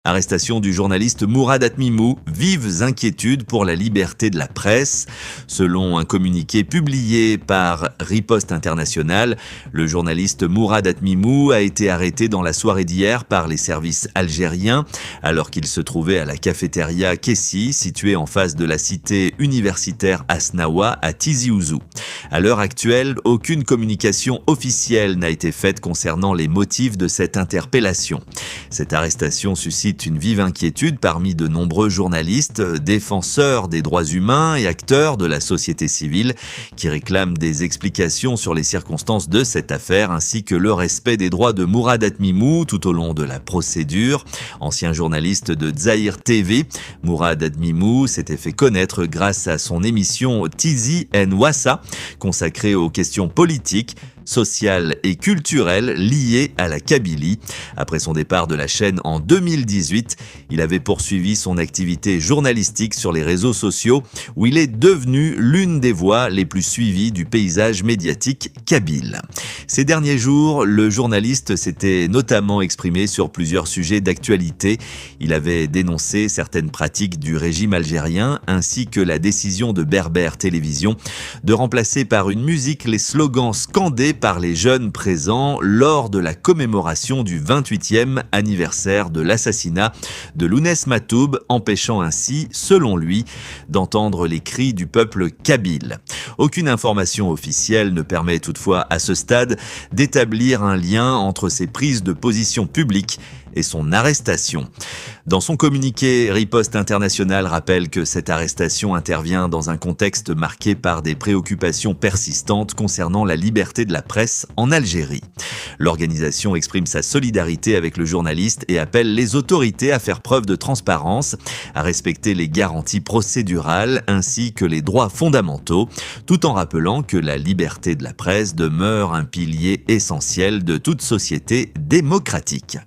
Arrestation du journaliste Mourad Atmimou, vives inquiétudes pour la liberté de la presse. Selon un communiqué publié par Riposte International, le journaliste Mourad Atmimou a été arrêté dans la soirée d'hier par les services algériens, alors qu'il se trouvait à la cafétéria Kessi, située en face de la cité universitaire Asnawa à Tizi Ouzou. À l'heure actuelle, aucune communication officielle n'a été faite concernant les motifs de cette interpellation. Cette arrestation suscite une vive inquiétude parmi de nombreux journalistes, défenseurs des droits humains et acteurs de la société civile qui réclament des explications sur les circonstances de cette affaire ainsi que le respect des droits de Mourad Atmimou tout au long de la procédure. Ancien journaliste de Zahir TV, Mourad Atmimou s'était fait connaître grâce à son émission Tizi en Wassa, consacrée aux questions politiques, sociales et culturelles liées à la Kabylie. Après son départ de la chaîne en 2018, il avait poursuivi son activité journalistique sur les réseaux sociaux où il est devenu l'une des voix les plus suivies du paysage médiatique kabyle. Ces derniers jours, le journaliste s'était notamment exprimé sur plusieurs sujets d'actualité. Il avait dénoncé certaines pratiques du régime algérien ainsi que la décision de Berbère Télévision de remplacer par une musique les slogans scandés par les jeunes présents lors de la commémoration du 28e anniversaire de l'assassinat de Lounès Matoub, empêchant ainsi, selon lui, d'entendre les cris du peuple kabyle. Aucune information officielle ne permet toutefois à ce stade d'établir un lien entre ces prises de position publiques et son arrestation. Dans son communiqué, Riposte International rappelle que cette arrestation intervient dans un contexte marqué par des préoccupations persistantes concernant la liberté de la presse en Algérie. L'organisation exprime sa solidarité avec le journaliste et appelle les autorités à faire preuve de transparence, à respecter les garanties procédurales ainsi que les droits fondamentaux, tout en rappelant que la liberté de la presse demeure un pilier essentiel de toute société démocratique.